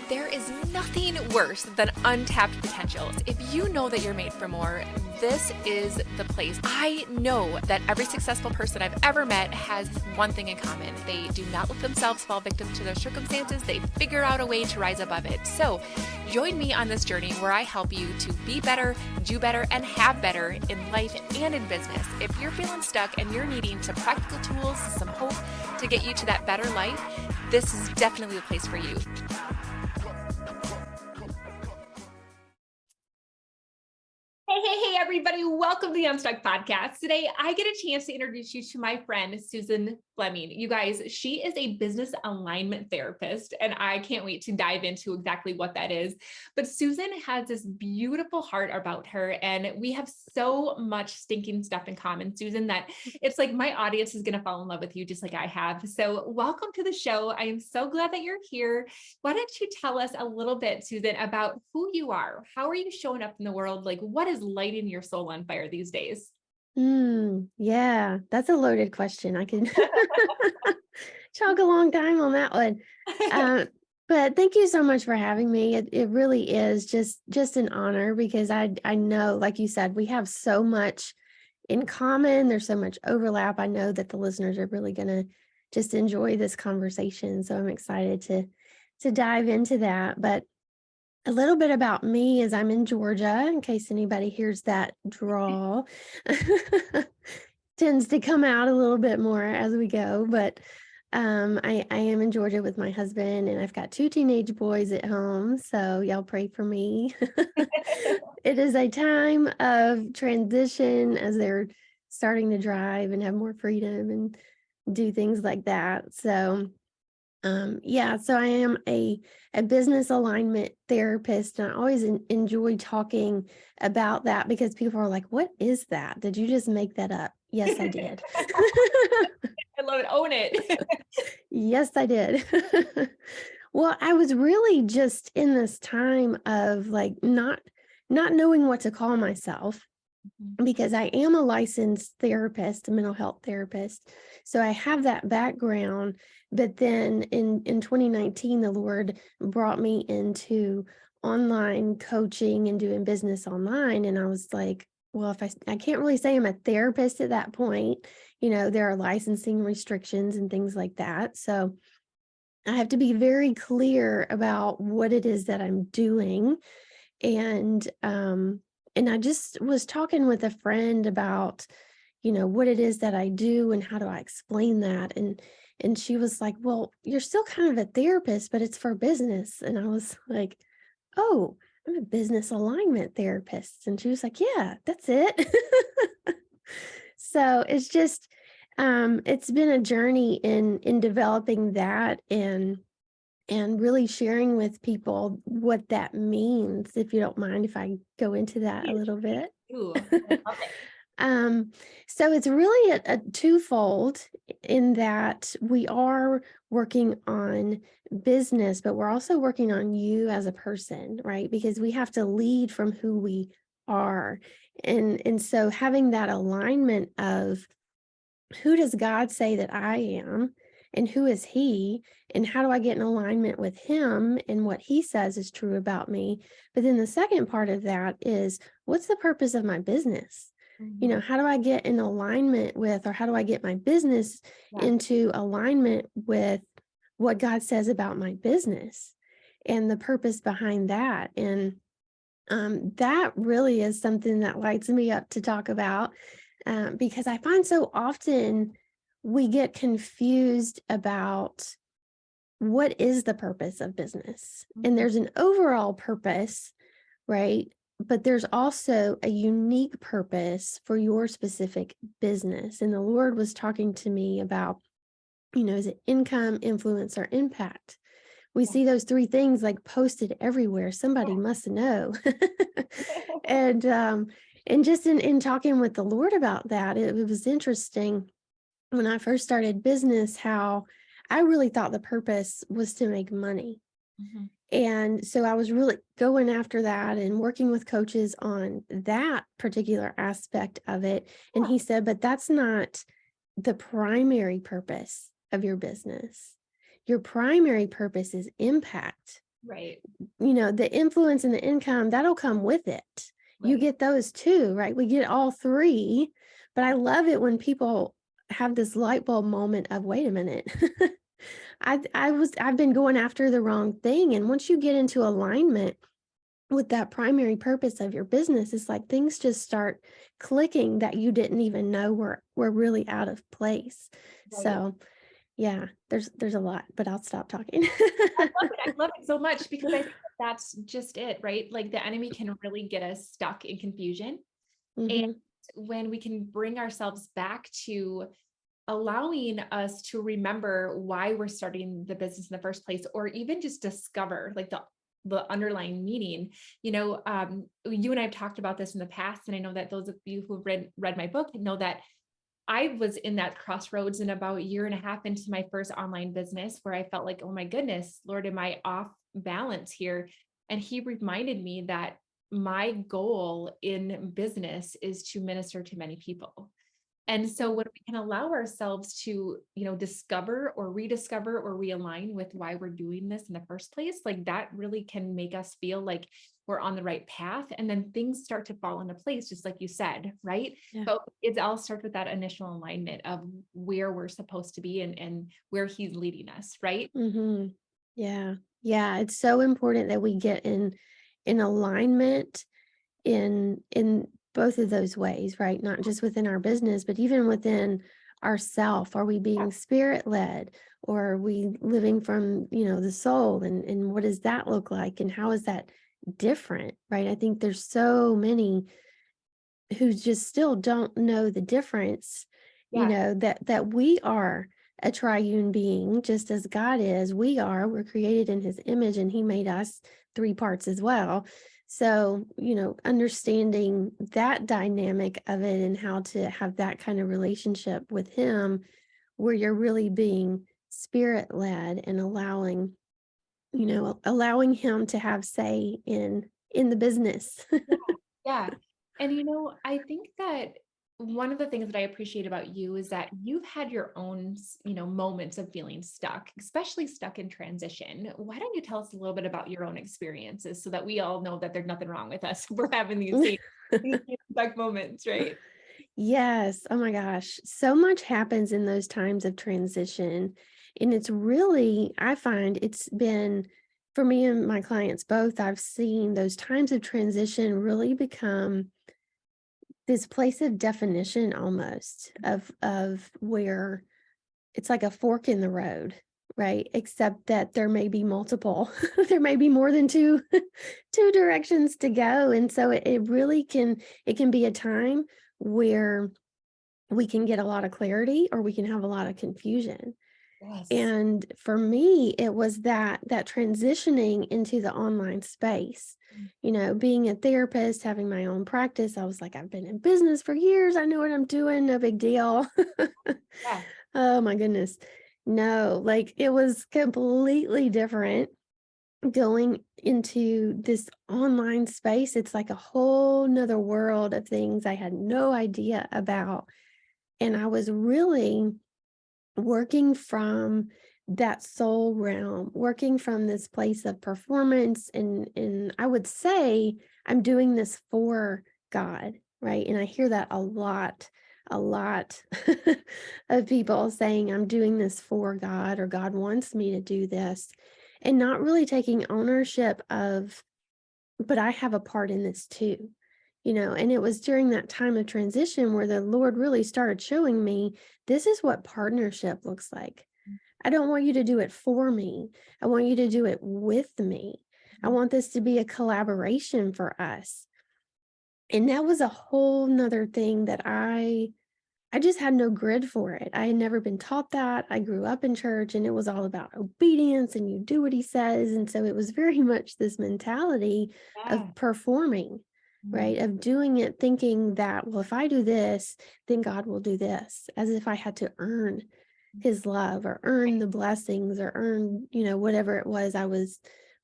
There is nothing worse than untapped potentials. If you know that you're made for more, this is the place. I know that every successful person I've ever met has one thing in common. They do not let themselves fall victim to their circumstances. They figure out a way to rise above it. So join me on this journey where I help you to be better, do better, and have better in life and in business. If you're feeling stuck and you're needing some practical tools, some hope to get you to that better life, this is definitely the place for you. Hey, everybody. Welcome to the Unstuck Podcast. Today, I get a chance to introduce you to my friend, Susan Fleming. You guys, she is a business alignment therapist, and I can't wait to dive into exactly what that is. But Susan has this beautiful heart about her, and we have so much stinking stuff in common, Susan, that it's like my audience is going to fall in love with you just like I have. So welcome to the show. I am so glad that you're here. Why don't you tell us a little bit, Susan, about who you are? How are you showing up in the world? Like, what is lighting your soul on fire these days? Yeah, that's a loaded question. I can talk a long time on that one. But thank you so much for having me. It really is just an honor because I know, like you said, we have so much in common. There's so much overlap. I know that the listeners are really going to just enjoy this conversation. So I'm excited to dive into that. But a little bit about me is I'm in Georgia, in case anybody hears that drawl. Tends to come out a little bit more as we go, but I am in Georgia with my husband, and I've got 2 teenage boys at home, so y'all pray for me. It is a time of transition as they're starting to drive and have more freedom and do things like that. So I am a business alignment therapist, and I always enjoy talking about that because people are like, "What is that? Did you just make that up?" Yes, I did. I love it. Own it. Yes, I did. Well, I was really just in this time of like not knowing what to call myself because I am a licensed therapist, a mental health therapist. So I have that background. But then in 2019, the Lord brought me into online coaching and doing business online. And I was like, well, if I can't really say I'm a therapist at that point, there are licensing restrictions and things like that. So I have to be very clear about what it is that I'm doing. And I just was talking with a friend about, what it is that I do and how do I explain that. And she was like, "Well, you're still kind of a therapist, but it's for business." And I was like, "Oh, I'm a business alignment therapist." And she was like, "Yeah, that's it." So it's been a journey in developing that and really sharing with people what that means, if you don't mind if I go into that a little bit. Ooh, I love it. So it's really a twofold in that we are working on business, but we're also working on you as a person, right? Because we have to lead from who we are. And so having that alignment of who does God say that I am and who is he and how do I get in alignment with him and what he says is true about me. But then the second part of that is what's the purpose of my business? How do I get in alignment with, or how do I get my business into alignment with what God says about my business and the purpose behind that? And that really is something that lights me up to talk about because I find so often we get confused about what is the purpose of business. And there's an overall purpose, right? But there's also a unique purpose for your specific business. And the Lord was talking to me about, is it income, influence, or impact? We see those 3 things like posted everywhere. Somebody must know. And just in talking with the Lord about that, it was interesting when I first started business, how I really thought the purpose was to make money. And so I was really going after that and working with coaches on that particular aspect of it. And he said, but that's not the primary purpose of your business. Your primary purpose is impact. Right. The influence and the income, that'll come with it. You Right. get those too, right? We get all three, but I Yeah. love it when people have this light bulb moment of, wait a minute. I've been going after the wrong thing. And once you get into alignment with that primary purpose of your business, it's like things just start clicking that you didn't even know were really out of place. Right. So yeah, there's a lot, but I'll stop talking. I love it. I love it so much because I think that that's just it, right? Like the enemy can really get us stuck in confusion. And Hmm. when we can bring ourselves back to allowing us to remember why we're starting the business in the first place, or even just discover like the underlying meaning. You and I have talked about this in the past, and I know that those of you who've read my book know that I was in that crossroads in about a year and a half into my first online business where I felt like, oh my goodness, Lord, am I off balance here? And he reminded me that my goal in business is to minister to many people. And so when we can allow ourselves to, discover or rediscover or realign with why we're doing this in the first place, like that really can make us feel like we're on the right path. And then things start to fall into place, just like you said, right? Yeah. But it all starts with that initial alignment of where we're supposed to be and where he's leading us, right? Hmm. Yeah. Yeah. It's so important that we get in alignment in both of those ways, right? Not just within our business, but even within ourself. Are we Yeah. being spirit led, or are we living from, the soul, and what does that look like, and how is that different, right? I think there's so many who just still don't know the difference, Yeah. that we are a triune being, just as God is. We're created in his image, and he made us three parts as well. So, understanding that dynamic of it and how to have that kind of relationship with him where you're really being spirit led and allowing him to have say in the business. Yeah. Yeah. And I think that one of the things that I appreciate about you is that you've had your own, moments of feeling stuck, especially stuck in transition. Why don't you tell us a little bit about your own experiences so that we all know that there's nothing wrong with us? We're having these stuck moments, right? Yes. Oh my gosh. So much happens in those times of transition. And it's really, I find it's been for me and my clients both, I've seen those times of transition really become this place of definition almost of where it's like a fork in the road, right? Except that there may be multiple, there may be more than two directions to go. And so it really it can be a time where we can get a lot of clarity or we can have a lot of confusion. Yes. And for me, it was that transitioning into the online space. Being a therapist, having my own practice, I was like, I've been in business for years. I know what I'm doing, no big deal. Yeah. Oh my goodness. No, like it was completely different going into this online space. It's like a whole nother world of things I had no idea about. And I was really working from that soul realm, working from this place of performance. And I would say I'm doing this for God, right? And I hear that a lot of people saying, I'm doing this for God, or God wants me to do this, and not really taking ownership of, but I have a part in this too. And it was during that time of transition where the Lord really started showing me this is what partnership looks like. I don't want you to do it for me. I want you to do it with me. I want this to be a collaboration for us. And that was a whole nother thing that I just had no grid for it. I had never been taught that. I grew up in church and it was all about obedience and you do what he says. And so it was very much this mentality of Yeah. performing, Mm. right? Of doing it, thinking that, well, if I do this, then God will do this, as if I had to earn his love or earn the blessings or earn, whatever it was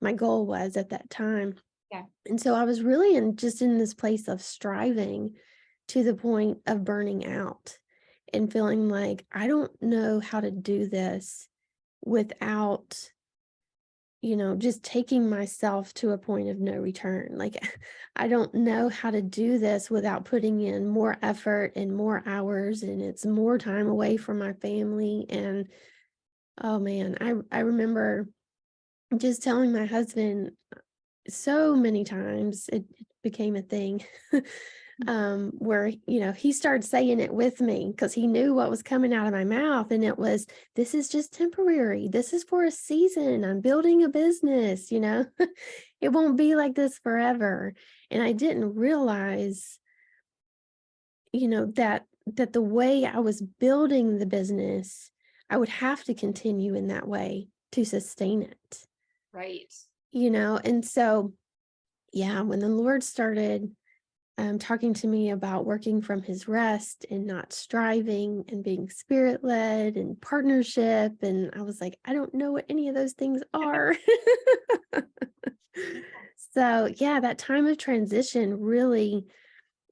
my goal was at that time. Yeah. And so I was really in this place of striving to the point of burning out and feeling like I don't know how to do this without just taking myself to a point of no return. Like, I don't know how to do this without putting in more effort and more hours, and it's more time away from my family. And oh man, I remember just telling my husband so many times it became a thing. Where he started saying it with me because he knew what was coming out of my mouth, and it was, this is just temporary, this is for a season, I'm building a business. It won't be like this forever. And I didn't realize that the way I was building the business, I would have to continue in that way to sustain it. Right. And so yeah, when the Lord started talking to me about working from his rest and not striving and being spirit led and partnership, and I was like, I don't know what any of those things are. So yeah, that time of transition really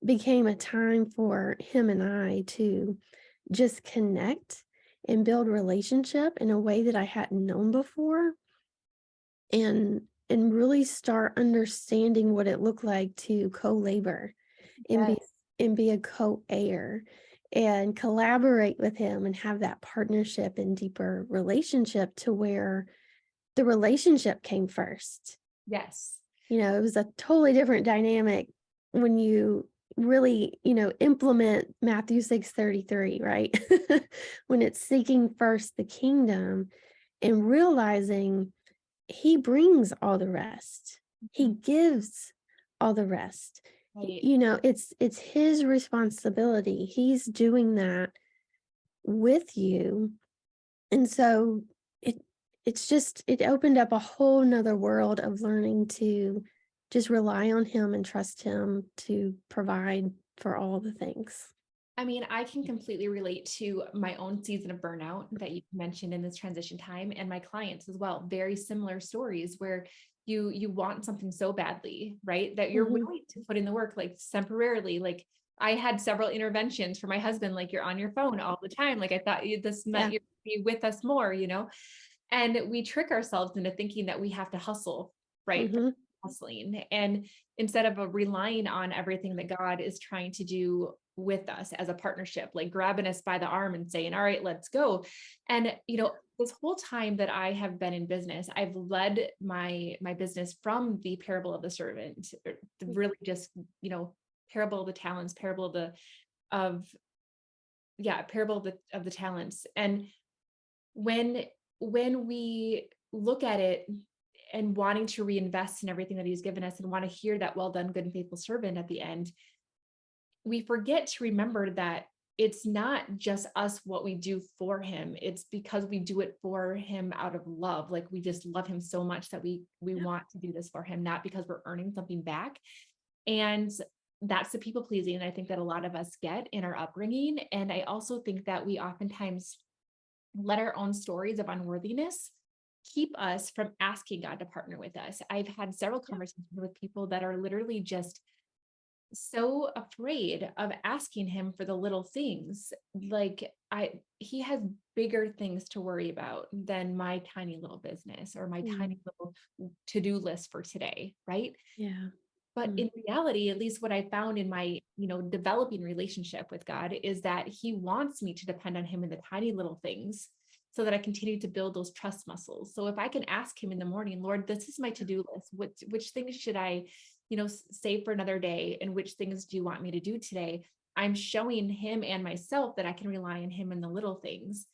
became a time for him and I to just connect and build relationship in a way that I hadn't known before, and really start understanding what it looked like to co-labor and be Yes. and be a co-heir and collaborate with him and have that partnership and deeper relationship to where the relationship came first. Yes. It was a totally different dynamic when you really, implement Matthew 6:33, right? When it's seeking first the kingdom and realizing he brings all the rest. He gives all the rest. Right. It's his responsibility. He's doing that with you. And so it it opened up a whole nother world of learning to just rely on him and trust him to provide for all the things. I mean, I can completely relate to my own season of burnout that you mentioned in this transition time, and my clients as well. Very similar stories where you want something so badly, right? That you're Mhm. willing to put in the work, like temporarily. Like I had several interventions for my husband, like you're on your phone all the time. Like I thought this meant Yeah. you'd be with us more, And we trick ourselves into thinking that we have to hustle, right? Mhm. Hustling. And instead of relying on everything that God is trying to do with us as a partnership, like grabbing us by the arm and saying, all right, let's go. And, this whole time that I have been in business, I've led my business from the parable of the servant, really just, parable of the talents, parable of, parable of the talents. And when when we look at it and wanting to reinvest in everything that he's given us and want to hear that well done, good and faithful servant at the end, we forget to remember that it's not just us what we do for him. It's because we do it for him out of love. Like we just love him so much that we want to do this for him, not because we're earning something back. And that's the people pleasing. And I think that a lot of us get in our upbringing. And I also think that we oftentimes let our own stories of unworthiness keep us from asking God to partner with us. I've had several conversations with people that are literally just so afraid of asking him for the little things. Like he has bigger things to worry about than my tiny little business or my Mm. tiny little to-do list for today, right? Yeah. But Mm. in reality, at least what I found in my, developing relationship with God is that he wants me to depend on him in the tiny little things so that I continue to build those trust muscles. So if I can ask him in the morning, Lord, this is my to-do list. Which things should I, save for another day? And which things do you want me to do today? I'm showing him and myself that I can rely on him in the little things,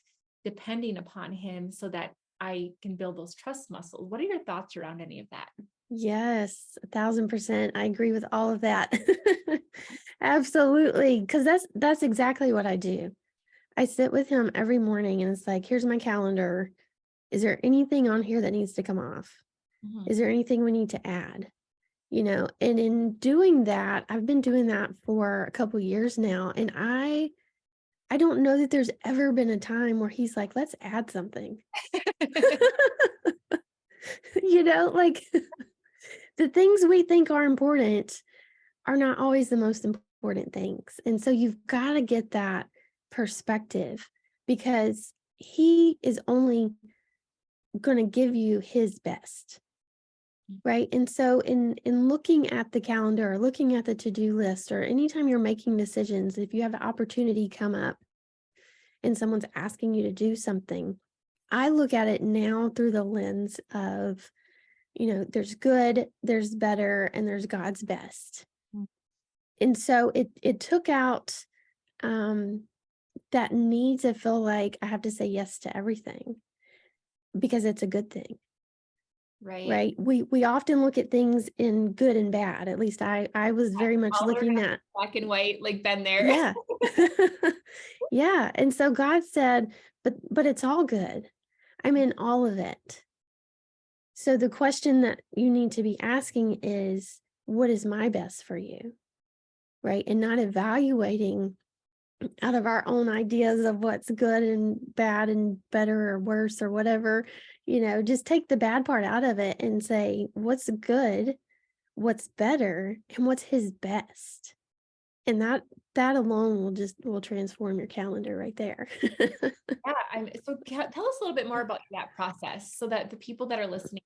depending upon him so that I can build those trust muscles. What are your thoughts around any of that? Yes, 1,000%. I agree with all of that. Absolutely, because that's exactly what I do. I sit with him every morning and it's like, here's my calendar. Is there anything on here that needs to come off? Mhm. Is there anything we need to add? And in doing that, I've been doing that for a couple years now, and I don't know that there's ever been a time where he's like, let's add something. Like the things we think are important are not always the most important things. And so you've got to get that perspective because he is only going to give you his best. Right. And so in looking at the calendar or looking at the to-do list, or anytime you're making decisions, if you have an opportunity come up and someone's asking you to do something, I look at it now through the lens of, there's good, there's better, and there's God's best. Mm. And so it took out um that need to feel like I have to say yes to everything because it's a good thing. Right. Right. We often look at things in good and bad. At least I was very much All or looking nothing, at, black and white, like been there. yeah. Yeah. And so God said, but it's all good. I'm in all of it. So the question that you need to be asking is, what is my best for you? Right. And not evaluating out of our own ideas of what's good and bad and better or worse or whatever. Just take the bad part out of it and say, what's good, what's better, and what's his best. And that alone will transform your calendar right there. Yeah, tell us a little bit more about that process so that the people that are listening,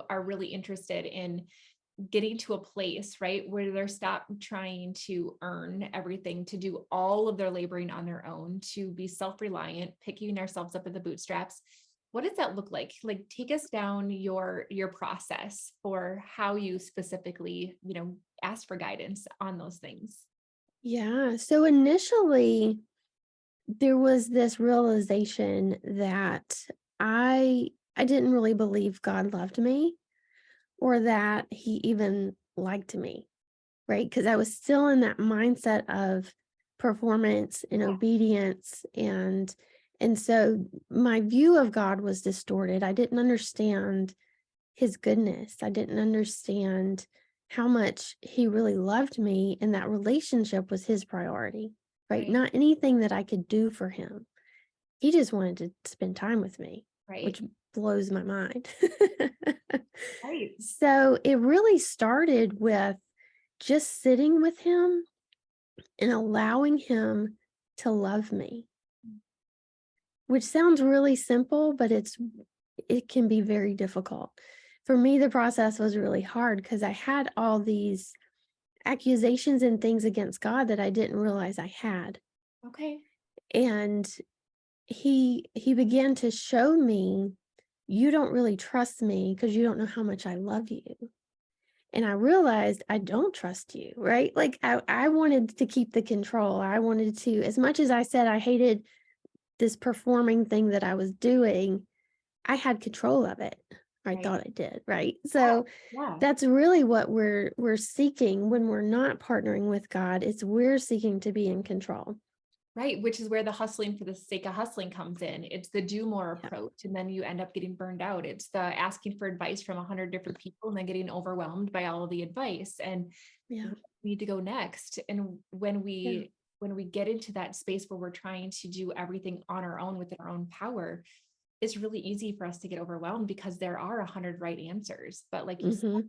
are really interested in getting to a place, right, where they're stop trying to earn everything, to do all of their laboring on their own, to be self-reliant, picking ourselves up at the bootstraps. What does that look like? Like, take us down your process for how you specifically, ask for guidance on those things. Yeah. So initially, there was this realization that I I didn't really believe God loved me or that he even liked me, right? Because I was still in that mindset of performance and obedience, and so my view of God was distorted. I didn't understand his goodness. I didn't understand how much he really loved me, and that relationship was his priority, right? Right. Not anything that I could do for him. He just wanted to spend time with me, Right. which blows my mind. Right. So it really started with just sitting with him and allowing him to love me, which sounds really simple, but it can be very difficult. For me, the process was really hard because I had all these accusations and things against God that I didn't realize I had. Okay. And he began to show me, you don't really trust me because you don't know how much I love you. And I realized I don't trust you, right? Like I wanted to keep the control. I wanted to, as much as I said I hated this performing thing that I was doing, I had control of it. I Right. thought I did, right? So Yeah. that's really what we're seeking when we're not partnering with God. It's we're seeking to be in control. Right, which is where the hustling for the sake of hustling comes in. It's the do more Yeah. approach, and then you end up getting burned out. It's the asking for advice from 100 different people and then getting overwhelmed by all of the advice. And Yeah. where do we need to go next? And when Yeah. we get into that space where we're trying to do everything on our own within our own power, it's really easy for us to get overwhelmed because there are 100 right answers. But like you said, Mhm.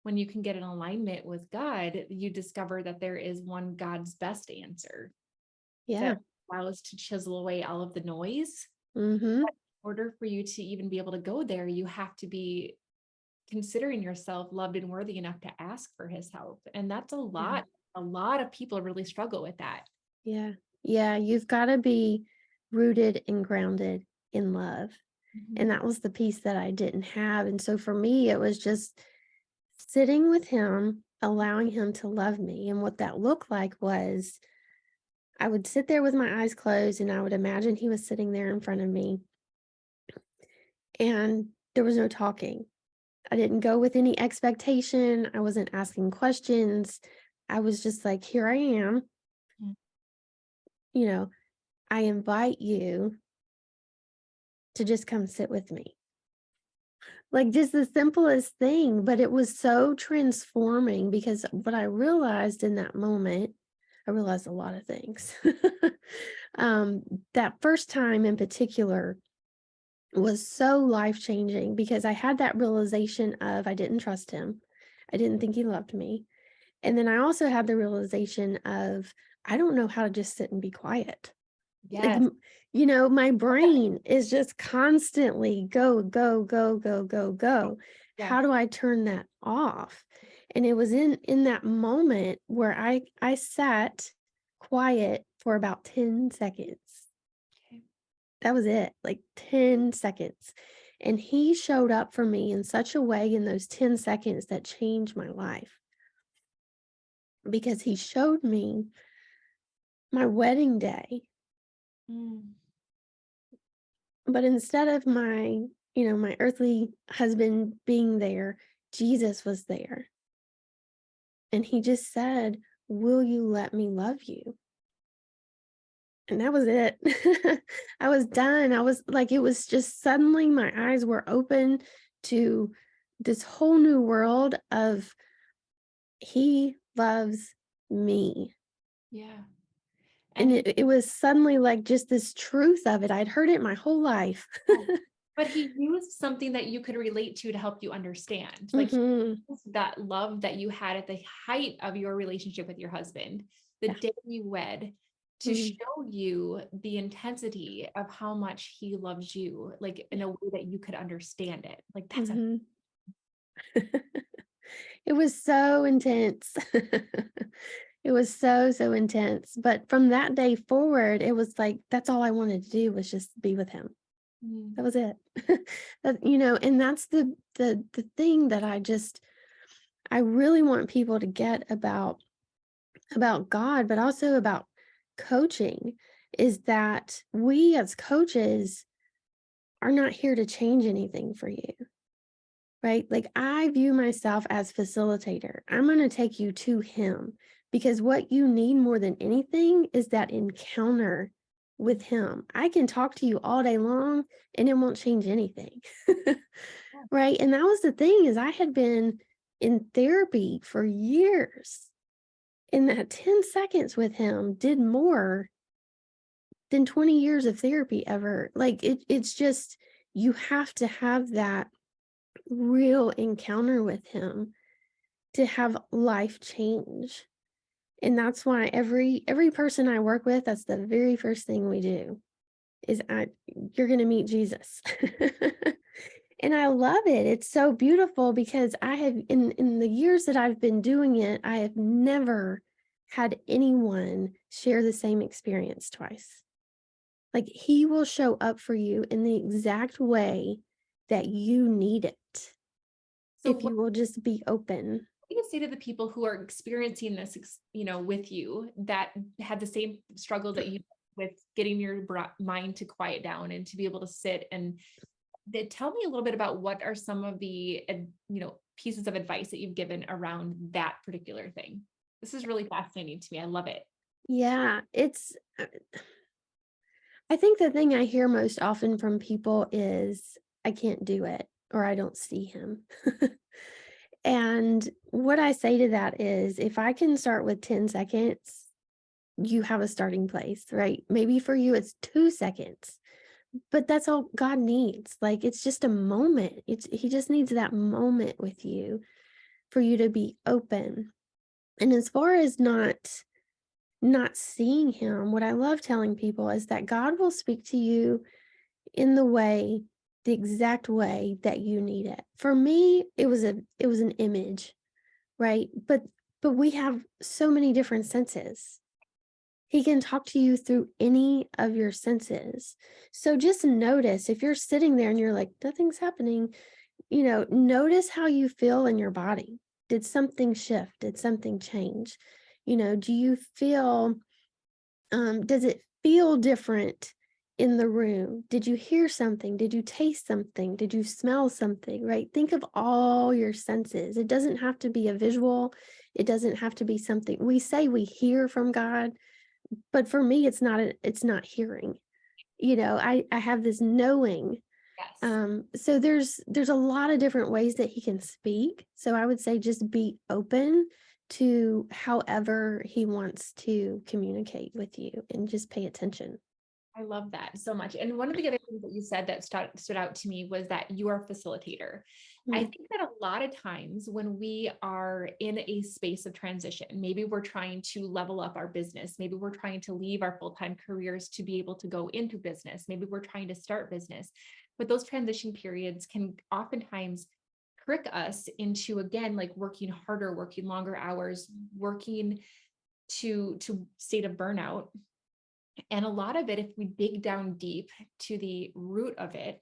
when you can get in alignment with God, you discover that there is one God's best answer Yeah. that allows to chisel away all of the noise. Mhm. But in order for you to even be able to go there, you have to be considering yourself loved and worthy enough to ask for his help. And that's a Yeah. lot. A lot of people really struggle with that. Yeah. Yeah, you've got to be rooted and grounded in love. And Mhm. that was the piece that I didn't have. And so for me, it was just sitting with him, allowing him to love me. And what that looked like was I would sit there with my eyes closed and I would imagine he was sitting there in front of me and there was no talking. I didn't go with any expectation. I wasn't asking questions. I was just like, here I am. Mm. You know, I invite you to just come sit with me. Like just the simplest thing, but it was so transforming because what I realized in that moment, I realized a lot of things. um, that first time in particular was so life changing because I had that realization of I didn't trust him. I didn't think he loved me. And then I also had the realization of I don't know how to just sit and be quiet. Like, Yes. my brain is just constantly go, go, go, go, go, go. Yes. How do I turn that off? And it was in that moment where I sat quiet for about 10 seconds. Okay. That was it, like 10 seconds. And he showed up for me in such a way in those 10 seconds that changed my life because he showed me my wedding day. Mm. But instead of my earthly husband being there, Jesus was there. And he just said, "Will you let me love you?" And that was it. I was done. I was like, it was just suddenly my eyes were open to this whole new world of he loves me. Yeah. And And he, it was suddenly like just this truth of it. I'd heard it my whole life. but he used something that you could relate to help you understand. Like he Hmm. used that love that you had at the height of your relationship with your husband, the Yeah. day you wed, to Hmm. show you the intensity of how much he loves you, like in Yeah. a way that you could understand it. Like that's a Hmm. It was so intense. It was so, so intense. But from that day forward, it was like that's all I wanted to do was just be with him. mm, That was it. And that's the thing that I really want people to get about God, but also about coaching is that we as coaches are not here to change anything for you. Right? Like I view myself as facilitator. I'm going to take you to him because what you need more than anything is that encounter with him. I can talk to you all day long and it won't change anything. Right? And that was the thing is I had been in therapy for years. And that 10 seconds with him did more than 20 years of therapy ever. Like it's just you have to have that real encounter with him to have life change. And that's why every person I work with, that's the very first thing we do is you're going to meet Jesus. And I love it. It's so beautiful because I have in the years that I've been doing it, I have never had anyone share the same experience twice. Like he will show up for you in the exact way that you need it so if what you will just be open. do you say to the people who are experiencing this, with you that had the same struggle that you with getting your mind to quiet down and to be able to sit and tell me a little bit about what are some of the, pieces of advice that you've given around that particular thing. This is really fascinating to me. I love it. Yeah, I think the thing I hear most often from people is, "I can't do it," or "I don't see him." And what I say to that is, if I can start with 10 seconds, you have a starting place, right? Maybe for you it's 2 seconds, but that's all God needs. Like, it's just a moment. He just needs that moment with you for you to be open. And as far as not seeing him, what I love telling people is that God will speak to you in the exact way that you need it. For me, it was an image, right? But we have so many different senses. He can talk to you through any of your senses. So just notice if you're sitting there and you're like, nothing's happening, notice how you feel in your body. Did something shift? Did something change? Do you feel does it feel different in the room? Did you hear something? Did you taste something? Did you smell something? Right? Think of all your senses. It doesn't have to be a visual. It doesn't have to be something. We say we hear from God, but for me, it's not hearing. I have this knowing. Yes. So there's a lot of different ways that he can speak. So I would say just be open to however he wants to communicate with you and just pay attention. I love that so much. And one of the other things that you said that stood out to me was that you are a facilitator. I Mm, think that a lot of times when we are in a space of transition, maybe we're trying to level up our business, maybe we're trying to leave our full-time careers to be able to go into business, maybe we're trying to start business, but those transition periods can oftentimes trick us into, again, like working harder, working longer hours, working to state of burnout. And a lot of it, if we dig down deep to the root of it,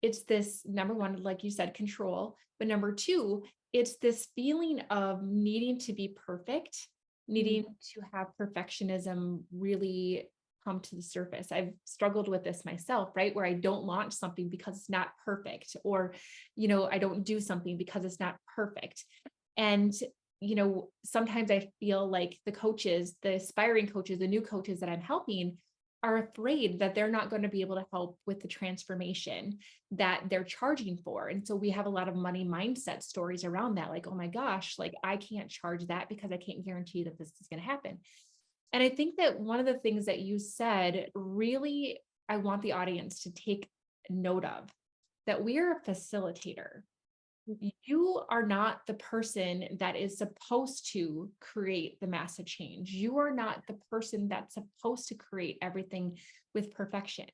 it's this number one, like you said, control. But number two, it's this feeling of needing to be perfect, mm, needing to have perfectionism really come to the surface. I've struggled with this myself, right? Where I don't launch something because it's not perfect, or, I don't do something because it's not perfect. And sometimes I feel like the coaches, the aspiring coaches, the new coaches that I'm helping are afraid that they're not going to be able to help with the transformation that they're charging for. And so we have a lot of money mindset stories around that. Like, oh my gosh, like I can't charge that because I can't guarantee that this is going to happen. And I think that one of the things that you said really, I want the audience to take note of, that we are a facilitator. You are not the person that is supposed to create the massive change. You are not the person that's supposed to create everything with perfection.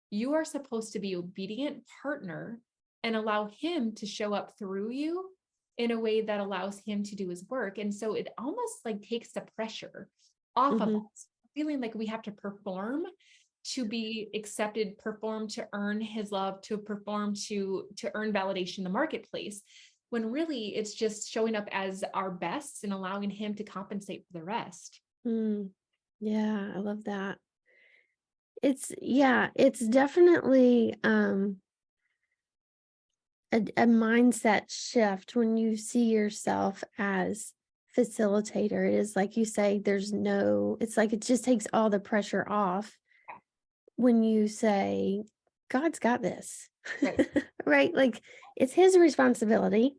You are supposed to be obedient partner and allow him to show up through you in a way that allows him to do his work. And so it almost like takes the pressure off of mhm, us, feeling like we have to perform to be accepted, perform to earn his love, to perform to earn validation in the marketplace, when really it's just showing up as our best and allowing him to compensate for the rest. mm. Yeah, I love that. It's definitely a mindset shift when you see yourself as facilitator. It is like you say, it's like it just takes all the pressure off when you say, God's got this, Right. right? Like it's his responsibility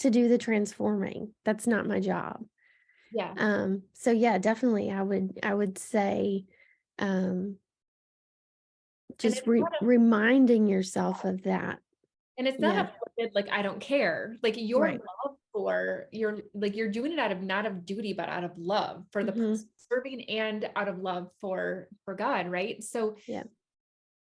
to do the transforming. That's not my job. Yeah. So yeah, definitely I would say, um, And just it's not reminding yourself of that. And it's not Yeah, a flippant, like, I don't care. Like your right. love for you're doing it out of not of duty, but out of love for the Hmm. person serving and out of love for God, right? So Yeah.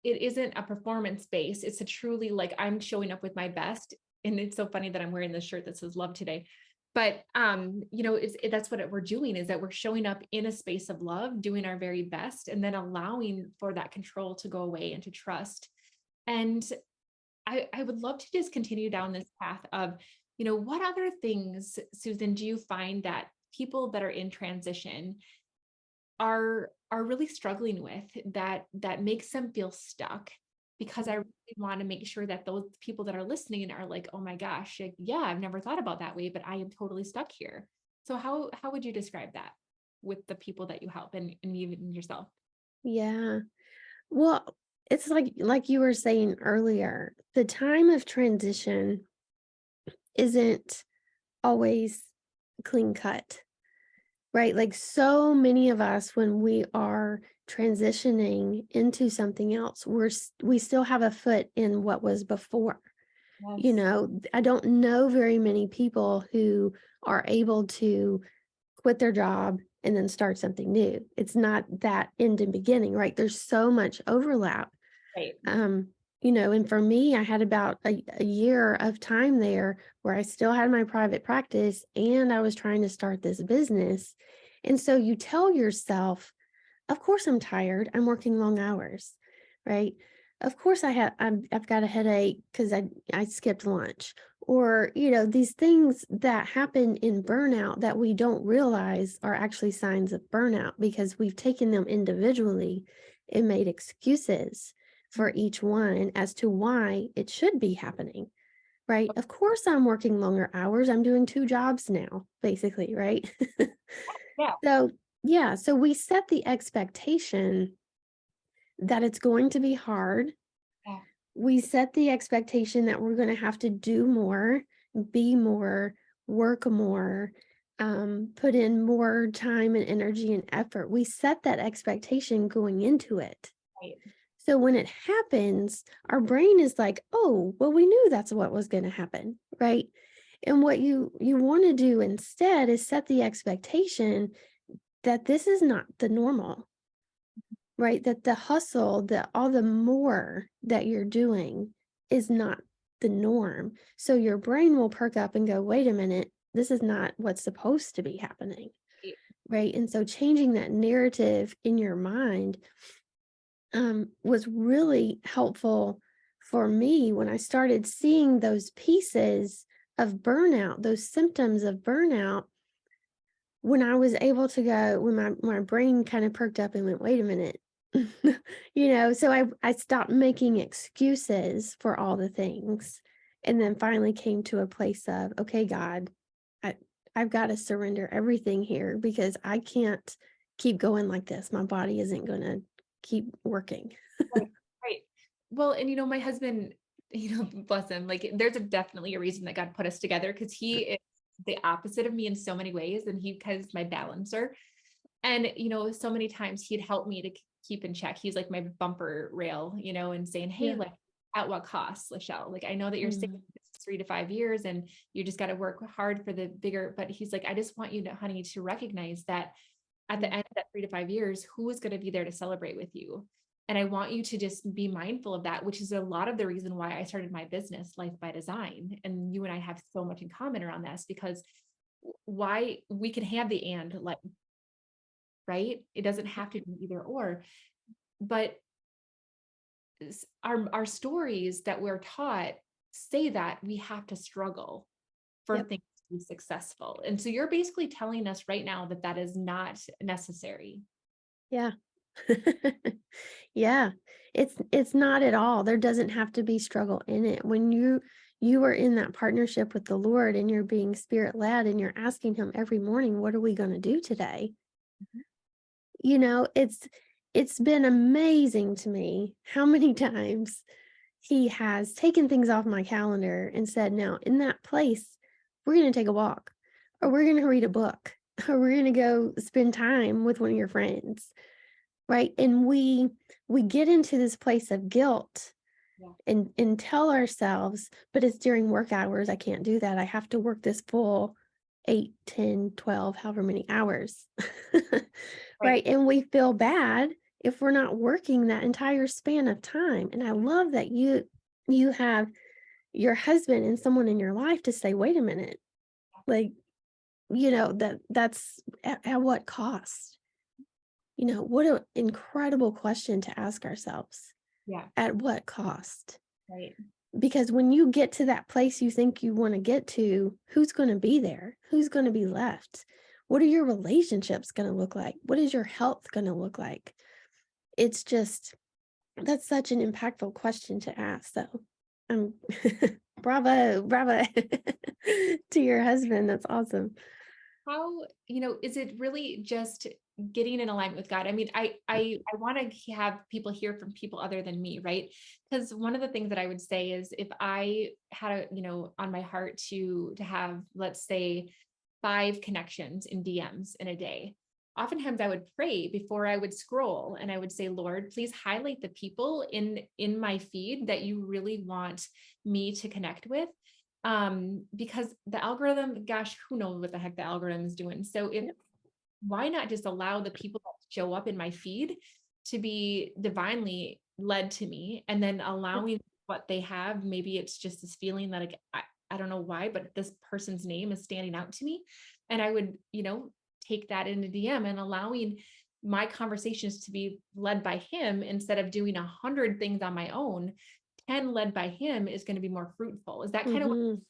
it isn't a performance base. It's a truly like I'm showing up with my best. And it's so funny that I'm wearing this shirt that says love today. But that's what we're doing, is that we're showing up in a space of love, doing our very best, and then allowing for that control to go away and to trust. And I would love to just continue down this path of, what other things, Susan, do you find that people that are in transition are really struggling with, that makes them feel stuck? Because I really want to make sure that those people that are listening are like, oh my gosh, like, yeah, I've never thought about that way, but I am totally stuck here. So how would you describe that with the people that you help, and even yourself? Yeah. Well, it's like you were saying earlier, the time of transition isn't always clean cut, right? Like so many of us, when we are transitioning into something else, we still have a foot in what was before. Yes. I don't know very many people who are able to quit their job and then start something new. It's not that end and beginning, right? There's so much overlap. Right. Um, and for me, I had about a year of time there where I still had my private practice and I was trying to start this business. And so you tell yourself, of course I'm tired. I'm working long hours, right? Of course I've got a headache because I skipped lunch. Or, these things that happen in burnout that we don't realize are actually signs of burnout because we've taken them individually and made excuses for each one as to why it should be happening, right? Of course I'm working longer hours. I'm doing two jobs now, basically, right? Yeah. So, yeah, so we set the expectation that it's going to be hard. Yeah. We set the expectation that we're going to have to do more, be more, work more, put in more time and energy and effort. We set that expectation going into it. Right. So when it happens, our brain is like, "Oh, well, we knew that's what was going to happen," right? And what you want to do instead is set the expectation that this is not the normal, right? That the hustle, the all the more that you're doing is not the norm. So your brain will perk up and go, "Wait a minute, this is not what's supposed to be happening." Right. Right? And so changing that narrative in your mind was really helpful for me when I started seeing those pieces of burnout, those symptoms of burnout, when I was able to go, when my brain kind of perked up and went, wait a minute. So I stopped making excuses for all the things and then finally came to a place of, okay, God, I I've got to surrender everything here because I can't keep going like this. My body isn't going to keep working. Right. Right. Well, and my husband, bless him, like there's definitely a reason that God put us together because he is the opposite of me in so many ways. And he kind of is my balancer. And, so many times he'd help me to keep in check. He's like my bumper rail, and saying, hey, Yeah. like at what cost, Lachelle? Like, I know that you're saying Mhm. 3 to 5 years and you just got to work hard for the bigger, but he's like, I just want you to, honey, to recognize that at the Mm. end of that 3 to 5 years, who is going to be there to celebrate with you? And I want you to just be mindful of that, which is a lot of the reason why I started my business, Life by Design. And you and I have so much in common around this because why we can have the and like, right? It doesn't have to be either or, but our stories that we're taught say that we have to struggle for Yep. things to be successful. And so you're basically telling us right now that that is not necessary. Yeah. Yeah. It's not at all. There doesn't have to be struggle in it. When you are in that partnership with the Lord and you're being spirit led and you're asking him every morning, what are we going to do today? Mhm. It's been amazing to me how many times he has taken things off my calendar and said, now in that place, we're going to take a walk, or we're going to read a book, or we're going to go spend time with one of your friends. Right. And we get into this place of guilt Yeah. and tell ourselves, but it's during work hours. I can't do that. I have to work this full 8, 10, 12, however many hours. Right. Right. And we feel bad if we're not working that entire span of time. And I love that you have your husband and someone in your life to say, wait a minute, like, that's at what cost? What an incredible question to ask ourselves. Yeah. At what cost? Right. Because when you get to that place you think you want to get to, who's going to be there? Who's going to be left? What are your relationships going to look like? What is your health going to look like? It's just, that's such an impactful question to ask. So, um, bravo to your husband. That's awesome. How, is it really just getting in alignment with God? I mean, I want to have people hear from people other than me, right? Because one of the things that I would say is if I had on my heart to have, let's say, 5 connections in DMs in a day, oftentimes I would pray before I would scroll and I would say, Lord, please highlight the people in my feed that you really want me to connect with, because the algorithm, gosh, who knows what the heck the algorithm is doing. So if Yep. why not just allow the people that show up in my feed to be divinely led to me, and then Yep. allowing what they have, maybe it's just this feeling that like, I don't know why, but this person's name is standing out to me. And I would, take that into DM and allowing my conversations to be led by him instead of doing 100 things on my own. 10 led by him is going to be more fruitful. Is that kind of Mhm.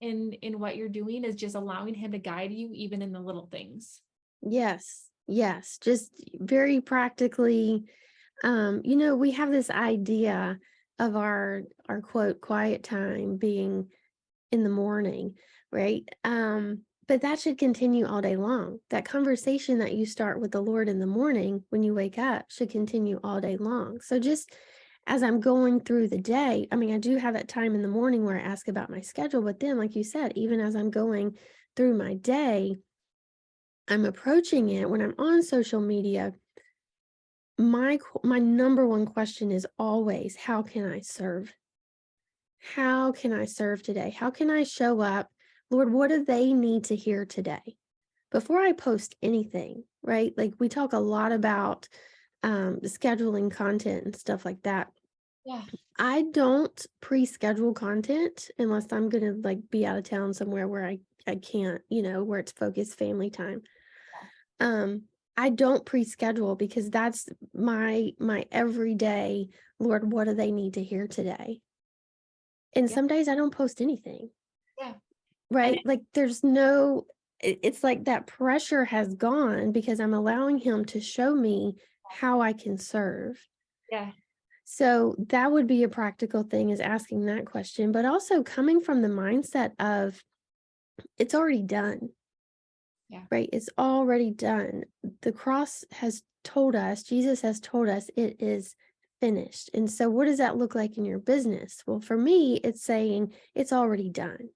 in what you're doing, is just allowing him to guide you even in the little things? Yes. Yes. Just very practically. We have this idea of our quote quiet time being in the morning, right? But that should continue all day long. That conversation that you start with the Lord in the morning when you wake up should continue all day long. So just as I'm going through the day, I mean, I do have that time in the morning where I ask about my schedule, but then, like you said, even as I'm going through my day, I'm approaching it when I'm on social media. my number one question is always, how can I serve? How can I serve today? How can I show up? Lord, what do they need to hear today? Before I post anything, right? Like we talk a lot about scheduling content and stuff like that. Yeah. I don't pre-schedule content unless I'm gonna like be out of town somewhere where I can't, where it's focused family time. Um, I don't pre-schedule because that's my everyday, Lord, what do they need to hear today? And Yeah. some days I don't post anything, Yeah. And right? Like there's no it's like that pressure has gone because I'm allowing him to show me how I can serve. yeah. So that would be a practical thing is asking that question, but also coming from the mindset of it's already done, Yeah. right? It's already done. The cross has told us, Jesus has told us it is finished. And so what does that look like in your business? Well, for me, it's saying it's already done.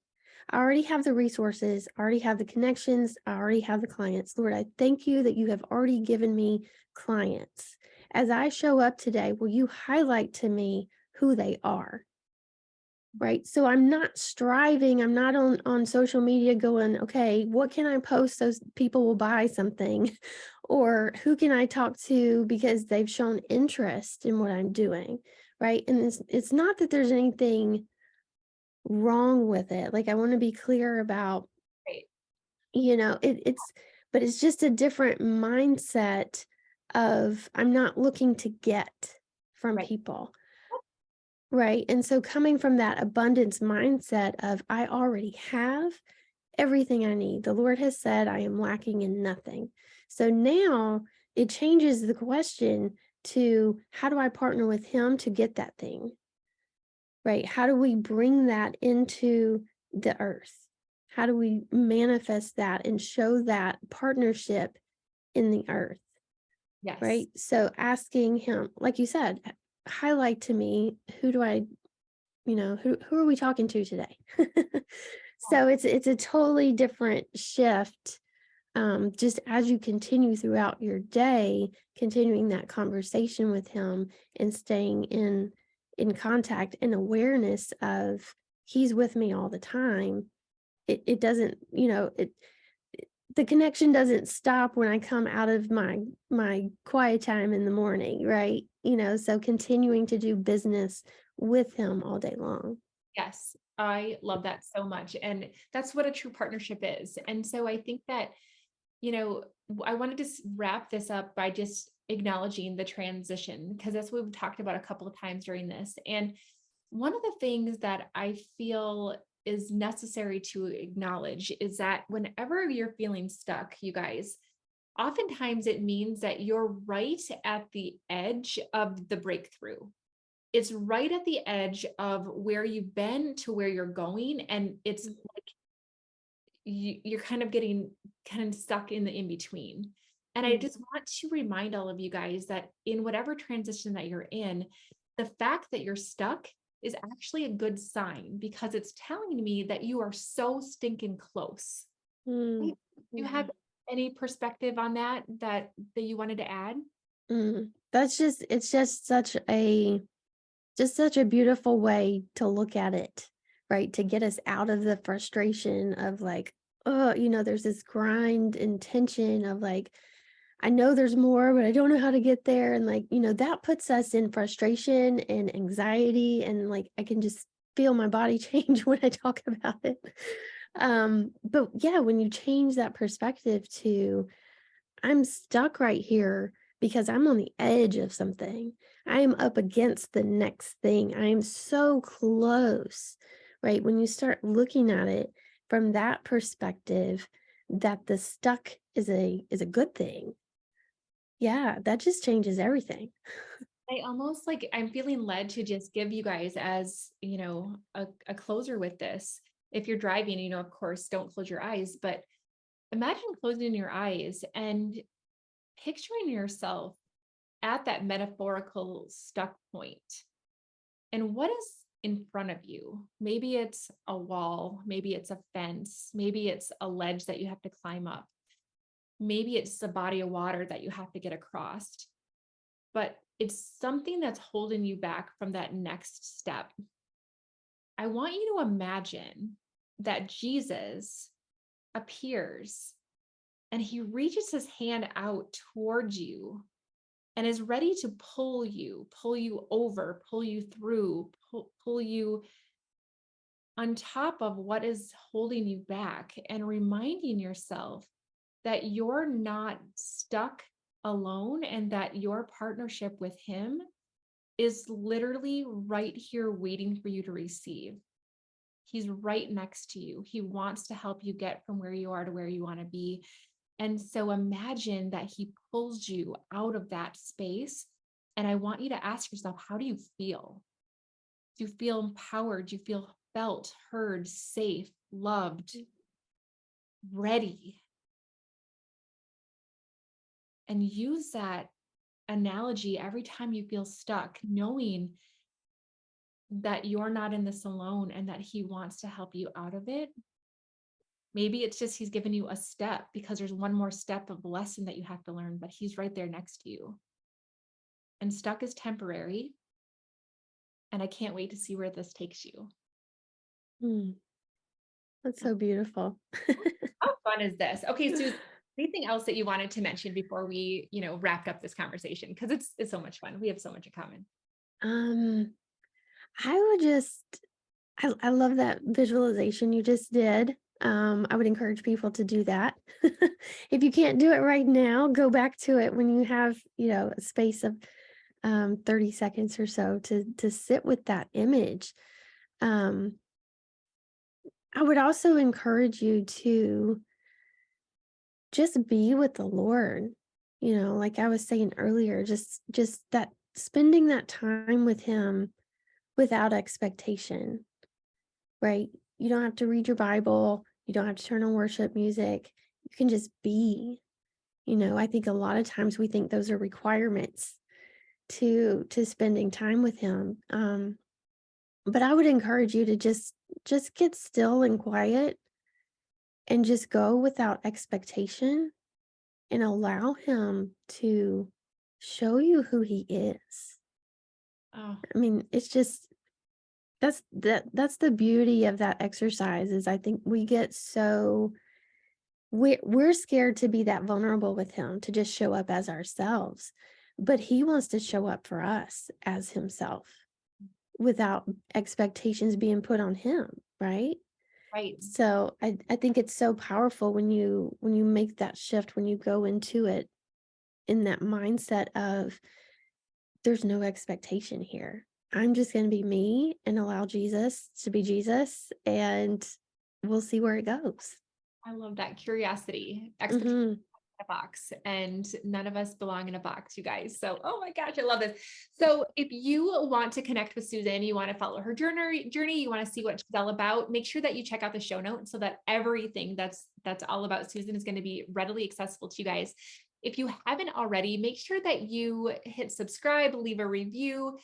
I already have the resources, I already have the connections, I already have the clients. Lord, I thank you that you have already given me clients. As I show up today, will you highlight to me who they are? Right. So I'm not striving, I'm not on social media going, okay, what can I post so people will buy something? Or who can I talk to because they've shown interest in what I'm doing? Right. And it's not that there's anything wrong with it. Like I want to be clear about, Right. it's but it's just a different mindset of I'm not looking to get from Right. people. Right. And so coming from that abundance mindset of I already have everything I need. The Lord has said I am lacking in nothing. So now it changes the question to how do I partner with him to get that thing? Right? How do we bring that into the earth? How do we manifest that and show that partnership in the earth? Yes. Right? So asking him, like you said, highlight to me who do I, who are we talking to today? So it's a totally different shift. Just as you continue throughout your day, continuing that conversation with him and staying in contact and awareness of he's with me all the time. It doesn't, the connection doesn't stop when I come out of my quiet time in the morning, right? So continuing to do business with him all day long. Yes, I love that so much. And that's what a true partnership is. And so I think that, I wanted to wrap this up by just acknowledging the transition, because that's what we've talked about a couple of times during this. And one of the things that I feel is necessary to acknowledge is that whenever you're feeling stuck, you guys, oftentimes it means that you're right at the edge of the breakthrough. It's right at the edge of where you've been to where you're going. And it's like you're kind of getting kind of stuck in the in between. And I Mm, just want to remind all of you guys that in whatever transition that you're in, the fact that you're stuck is actually a good sign, because it's telling me that you are so stinking close. mm, Right? Do you have mhm, any perspective on that you wanted to add? That's just it's just such a beautiful way to look at it, right? To get us out of the frustration of like, oh, there's this grind and tension of like, I know there's more, but I don't know how to get there. And like, that puts us in frustration and anxiety. And like, I can just feel my body change when I talk about it. But yeah, when you change that perspective to I'm stuck right here because I'm on the edge of something. I am up against the next thing. I am so close, right? When you start looking at it from that perspective, that the stuck is a good thing. Yeah, that just changes everything. I almost like I'm feeling led to just give you guys as, a closer with this. If you're driving, of course, don't close your eyes, but imagine closing your eyes and picturing yourself at that metaphorical stuck point. And what is in front of you? Maybe it's a wall, maybe it's a fence, maybe it's a ledge that you have to climb up. Maybe it's a body of water that you have to get across. but it's something that's holding you back from that next step. I want you to imagine that Jesus appears and he reaches his hand out towards you and is ready to pull you over, pull you through, pull you on top of what is holding you back, and reminding yourself that you're not stuck alone and that your partnership with him is literally right here waiting for you to receive. He's right next to you. He wants to help you get from where you are to where you want to be. And so imagine that he pulls you out of that space. And I want you to ask yourself, how do you feel? Do you feel empowered? Do you feel felt, heard, safe, loved, ready? And use that analogy every time you feel stuck, knowing that you're not in this alone and that he wants to help you out of it. Maybe it's just he's given you a step because there's one more step of lesson that you have to learn, but he's right there next to you. And stuck is temporary. And I can't wait to see where this takes you. That's so beautiful. How fun is this? Okay, Susan, anything else that you wanted to mention before we, wrapped up this conversation? Because it's so much fun. We have so much in common. I would just, I love that visualization you just did. I would encourage people to do that. If you can't do it right now, go back to it when you have, a space of 30 seconds or so to sit with that image. I would also encourage you to just be with the Lord. Like I was saying earlier, just that spending that time with him without expectation, right? You don't have to read your Bible. You don't have to turn on worship music. You can just be. I think a lot of times we think those are requirements to spending time with him. But I would encourage you to just get still and quiet and just go without expectation and allow him to show you who he is. Oh, I mean, it's just that's the beauty of that exercise is I think we get so we're scared to be that vulnerable with him, to just show up as ourselves, but he wants to show up for us as himself without expectations being put on him, right? right. So I think it's so powerful when you make that shift, when you go into it in that mindset of there's no expectation here. I'm just going to be me and allow Jesus to be Jesus, and we'll see where it goes. I love that curiosity, expectation Mm-hmm. in a box, and none of us belong in a box, you guys. So, oh my gosh, I love this. So if you want to connect with Susan, you want to follow her journey, you want to see what she's all about, make sure that you check out the show notes so that everything that's all about Susan is going to be readily accessible to you guys. If you haven't already, make sure that you hit subscribe, leave a review,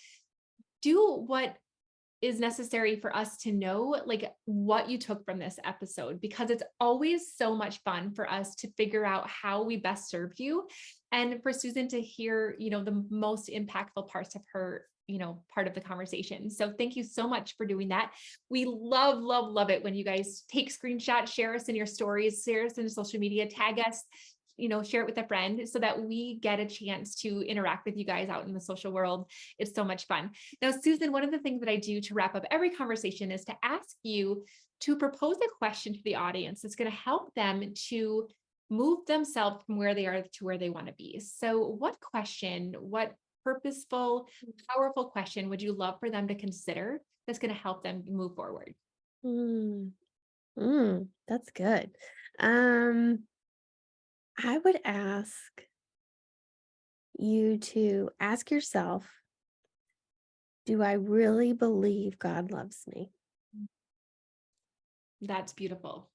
do what is necessary for us to know like what you took from this episode, because it's always so much fun for us to figure out how we best served you, and for Susan to hear, the most impactful parts of her, part of the conversation. So thank you so much for doing that. We love, love, love it when you guys take screenshots, share us in your stories, share us in social media, tag us, share it with a friend so that we get a chance to interact with you guys out in the social world. It's so much fun. Now, Susan, one of the things that I do to wrap up every conversation is to ask you to propose a question to the audience that's going to help them to move themselves from where they are to where they want to be. So what purposeful, powerful question would you love for them to consider that's going to help them move forward? That's good. I would ask you to ask yourself, do I really believe God loves me? That's beautiful.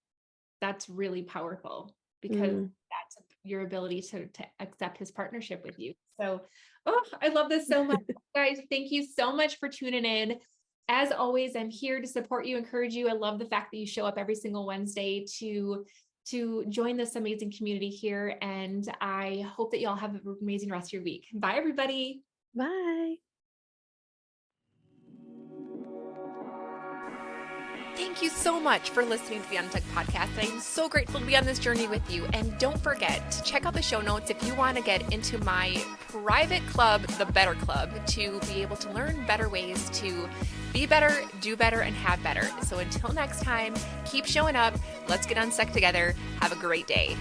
That's really powerful, because Mm. that's your ability to accept his partnership with you. So, oh, I love this so much. Guys, thank you so much for tuning in. As always, I'm here to support you, encourage you. I love the fact that you show up every single Wednesday to to join this amazing community here. And I hope that y'all have an amazing rest of your week. Bye, everybody. Bye. Thank you so much for listening to the Untucked Podcast. I'm so grateful to be on this journey with you. And don't forget to check out the show notes if you want to get into my private club, the Better Club, to be able to learn better ways to be better, do better, and have better. So until next time, keep showing up. Let's get unstuck together. Have a great day.